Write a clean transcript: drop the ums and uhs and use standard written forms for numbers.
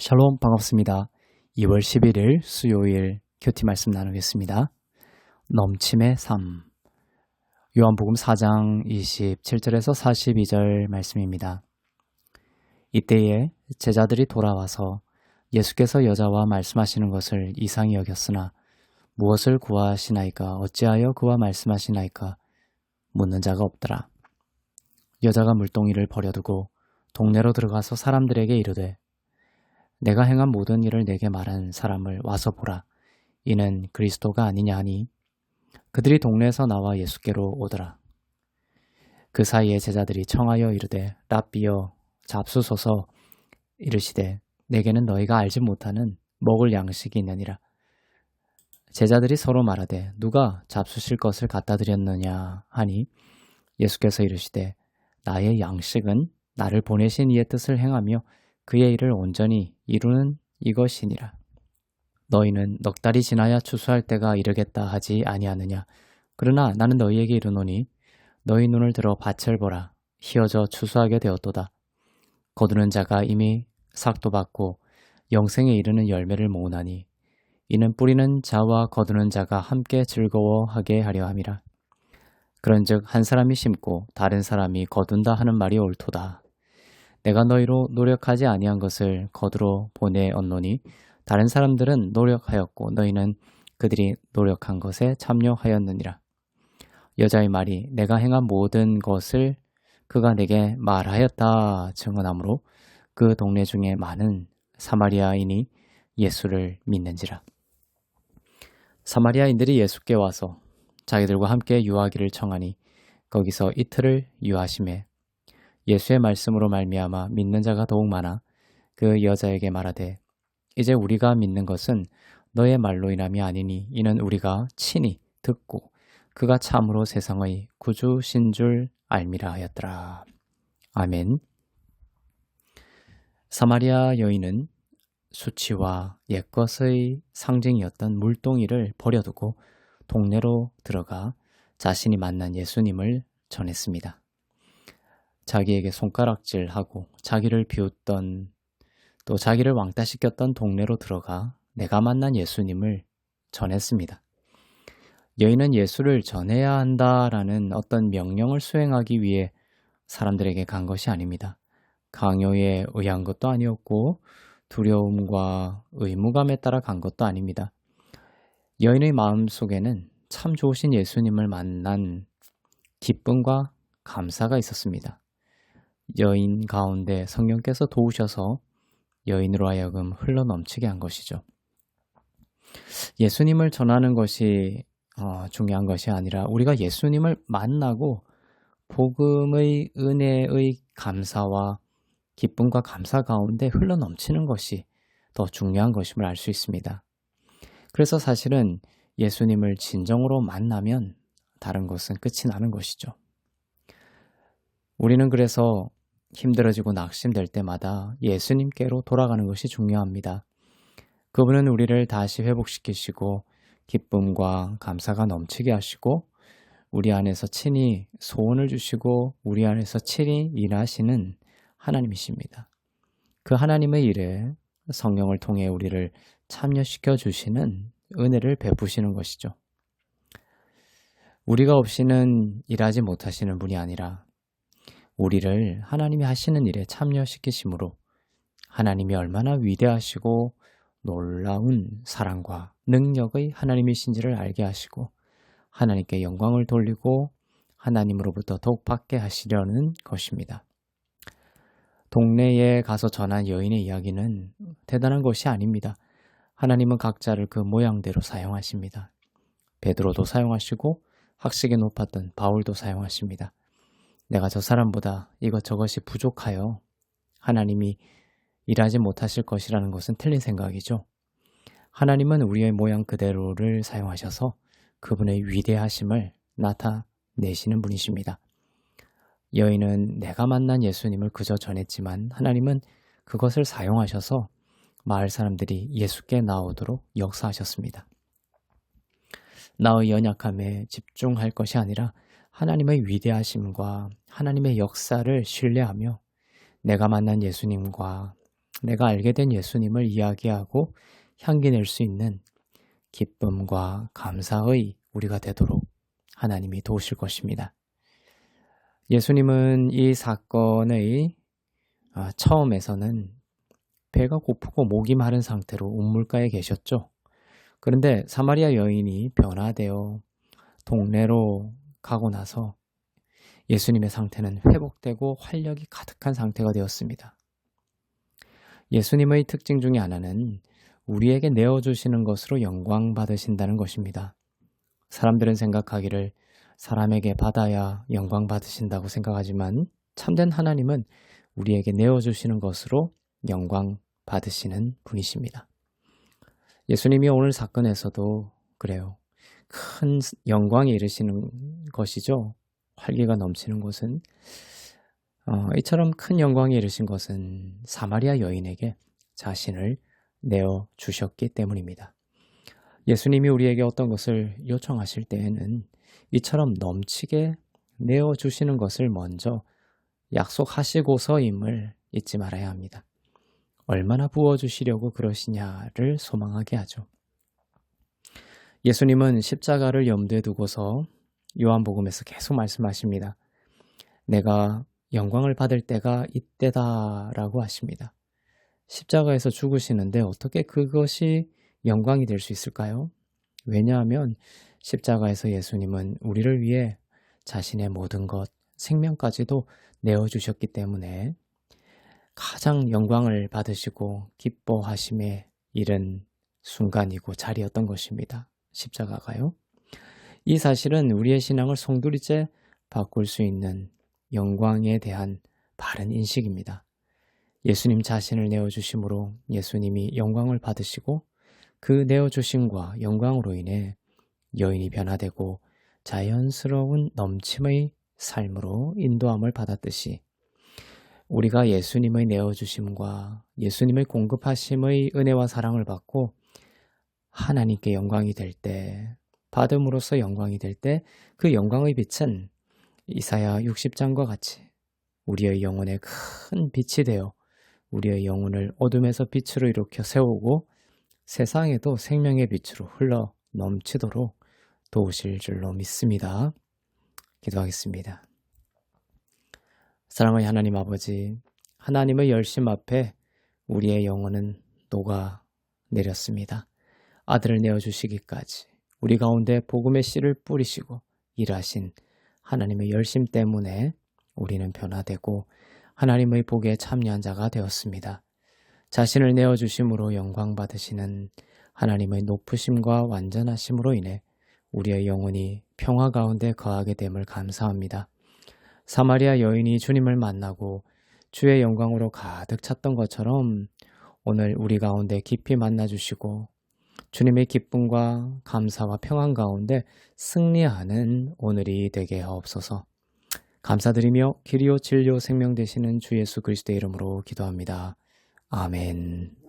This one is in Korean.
샬롬 반갑습니다. 2월 11일 수요일 큐티 말씀 나누겠습니다. 넘침의 삶. 요한복음 4장 27절에서 42절 말씀입니다. 이때에 제자들이 돌아와서 예수께서 여자와 말씀하시는 것을 이상히 여겼으나 무엇을 구하시나이까 어찌하여 그와 말씀하시나이까 묻는 자가 없더라. 여자가 물동이를 버려두고 동네로 들어가서 사람들에게 이르되 내가 행한 모든 일을 내게 말한 사람을 와서 보라. 이는 그리스도가 아니냐 하니 그들이 동네에서 나와 예수께로 오더라. 그 사이에 제자들이 청하여 이르되 랍비여 잡수소서 이르시되 내게는 너희가 알지 못하는 먹을 양식이 있느니라. 제자들이 서로 말하되 누가 잡수실 것을 갖다 드렸느냐 하니 예수께서 이르시되 나의 양식은 나를 보내신 이의 뜻을 행하며 그의 일을 온전히 이루는 이것이니라. 너희는 넉 달이 지나야 추수할 때가 이르겠다 하지 아니하느냐. 그러나 나는 너희에게 이르노니 너희 눈을 들어 밭을 보라. 희어져 추수하게 되었도다. 거두는 자가 이미 삭도 받고 영생에 이르는 열매를 모으나니 이는 뿌리는 자와 거두는 자가 함께 즐거워하게 하려 함이라. 그런즉 한 사람이 심고 다른 사람이 거둔다 하는 말이 옳도다. 내가 너희로 노력하지 아니한 것을 거두러 보내었노니 다른 사람들은 노력하였고 너희는 그들이 노력한 것에 참여하였느니라. 여자의 말이 내가 행한 모든 것을 그가 내게 말하였다 증언하므로 그 동네 중에 많은 사마리아인이 예수를 믿는지라. 사마리아인들이 예수께 와서 자기들과 함께 유하기를 청하니 거기서 이틀을 유하심에 예수의 말씀으로 말미암아 믿는 자가 더욱 많아 그 여자에게 말하되 이제 우리가 믿는 것은 너의 말로 인함이 아니니 이는 우리가 친히 듣고 그가 참으로 세상의 구주신 줄 알미라 하였더라. 아멘. 사마리아 여인은 수치와 옛것의 상징이었던 물동이를 버려두고 동네로 들어가 자신이 만난 예수님을 전했습니다. 자기에게 손가락질하고 자기를 비웃던 또 자기를 왕따시켰던 동네로 들어가 내가 만난 예수님을 전했습니다. 여인은 예수를 전해야 한다라는 어떤 명령을 수행하기 위해 사람들에게 간 것이 아닙니다. 강요에 의한 것도 아니었고 두려움과 의무감에 따라 간 것도 아닙니다. 여인의 마음속에는 참 좋으신 예수님을 만난 기쁨과 감사가 있었습니다. 여인 가운데 성령께서 도우셔서 여인으로 하여금 흘러넘치게 한 것이죠. 예수님을 전하는 것이 중요한 것이 아니라 우리가 예수님을 만나고 복음의 은혜의 감사와 기쁨과 감사 가운데 흘러넘치는 것이 더 중요한 것임을 알 수 있습니다. 그래서 사실은 예수님을 진정으로 만나면 다른 것은 끝이 나는 것이죠. 우리는 그래서 힘들어지고 낙심될 때마다 예수님께로 돌아가는 것이 중요합니다. 그분은 우리를 다시 회복시키시고 기쁨과 감사가 넘치게 하시고 우리 안에서 친히 소원을 주시고 우리 안에서 친히 일하시는 하나님이십니다. 그 하나님의 일에 성령을 통해 우리를 참여시켜 주시는 은혜를 베푸시는 것이죠. 우리가 없이는 일하지 못하시는 분이 아니라 우리를 하나님이 하시는 일에 참여시키심으로 하나님이 얼마나 위대하시고 놀라운 사랑과 능력의 하나님이신지를 알게 하시고 하나님께 영광을 돌리고 하나님으로부터 더욱 받게 하시려는 것입니다. 동네에 가서 전한 여인의 이야기는 대단한 것이 아닙니다. 하나님은 각자를 그 모양대로 사용하십니다. 베드로도 사용하시고 학식이 높았던 바울도 사용하십니다. 내가 저 사람보다 이것저것이 부족하여 하나님이 일하지 못하실 것이라는 것은 틀린 생각이죠. 하나님은 우리의 모양 그대로를 사용하셔서 그분의 위대하심을 나타내시는 분이십니다. 여인은 내가 만난 예수님을 그저 전했지만 하나님은 그것을 사용하셔서 마을 사람들이 예수께 나오도록 역사하셨습니다. 나의 연약함에 집중할 것이 아니라 하나님의 위대하심과 하나님의 역사를 신뢰하며 내가 만난 예수님과 내가 알게 된 예수님을 이야기하고 향기 낼 수 있는 기쁨과 감사의 우리가 되도록 하나님이 도우실 것입니다. 예수님은 이 사건의 처음에서는 배가 고프고 목이 마른 상태로 우물가에 계셨죠. 그런데 사마리아 여인이 변화되어 동네로 가고 나서 예수님의 상태는 회복되고 활력이 가득한 상태가 되었습니다. 예수님의 특징 중에 하나는 우리에게 내어주시는 것으로 영광 받으신다는 것입니다. 사람들은 생각하기를 사람에게 받아야 영광 받으신다고 생각하지만 참된 하나님은 우리에게 내어주시는 것으로 영광 받으시는 분이십니다. 예수님이 오늘 사건에서도 그래요. 큰 영광에 이르시는 것이죠. 활기가 넘치는 것은 이처럼 큰 영광에 이르신 것은 사마리아 여인에게 자신을 내어주셨기 때문입니다. 예수님이 우리에게 어떤 것을 요청하실 때에는 이처럼 넘치게 내어주시는 것을 먼저 약속하시고서임을 잊지 말아야 합니다. 얼마나 부어주시려고 그러시냐를 소망하게 하죠. 예수님은 십자가를 염두에 두고서 요한복음에서 계속 말씀하십니다. 내가 영광을 받을 때가 이때다라고 하십니다. 십자가에서 죽으시는데 어떻게 그것이 영광이 될 수 있을까요? 왜냐하면 십자가에서 예수님은 우리를 위해 자신의 모든 것, 생명까지도 내어주셨기 때문에 가장 영광을 받으시고 기뻐하심에 이른 순간이고 자리였던 것입니다. 십자가가요. 이 사실은 우리의 신앙을 송두리째 바꿀 수 있는 영광에 대한 바른 인식입니다. 예수님 자신을 내어주심으로 예수님이 영광을 받으시고 그 내어주심과 영광으로 인해 여인이 변화되고 자연스러운 넘침의 삶으로 인도함을 받았듯이 우리가 예수님의 내어주심과 예수님의 공급하심의 은혜와 사랑을 받고 하나님께 영광이 될 때, 받음으로써 영광이 될 때 그 영광의 빛은 이사야 60장과 같이 우리의 영혼에 큰 빛이 되어 우리의 영혼을 어둠에서 빛으로 일으켜 세우고 세상에도 생명의 빛으로 흘러 넘치도록 도우실 줄로 믿습니다. 기도하겠습니다. 사랑하는 하나님 아버지, 하나님의 열심 앞에 우리의 영혼은 녹아내렸습니다. 아들을 내어주시기까지 우리 가운데 복음의 씨를 뿌리시고 일하신 하나님의 열심 때문에 우리는 변화되고 하나님의 복에 참여한 자가 되었습니다. 자신을 내어주심으로 영광 받으시는 하나님의 높으심과 완전하심으로 인해 우리의 영혼이 평화 가운데 거하게 됨을 감사합니다. 사마리아 여인이 주님을 만나고 주의 영광으로 가득 찼던 것처럼 오늘 우리 가운데 깊이 만나주시고 주님의 기쁨과 감사와 평안 가운데 승리하는 오늘이 되게 하옵소서. 감사드리며 길이요 진리요 생명 되시는 주 예수 그리스도의 이름으로 기도합니다. 아멘.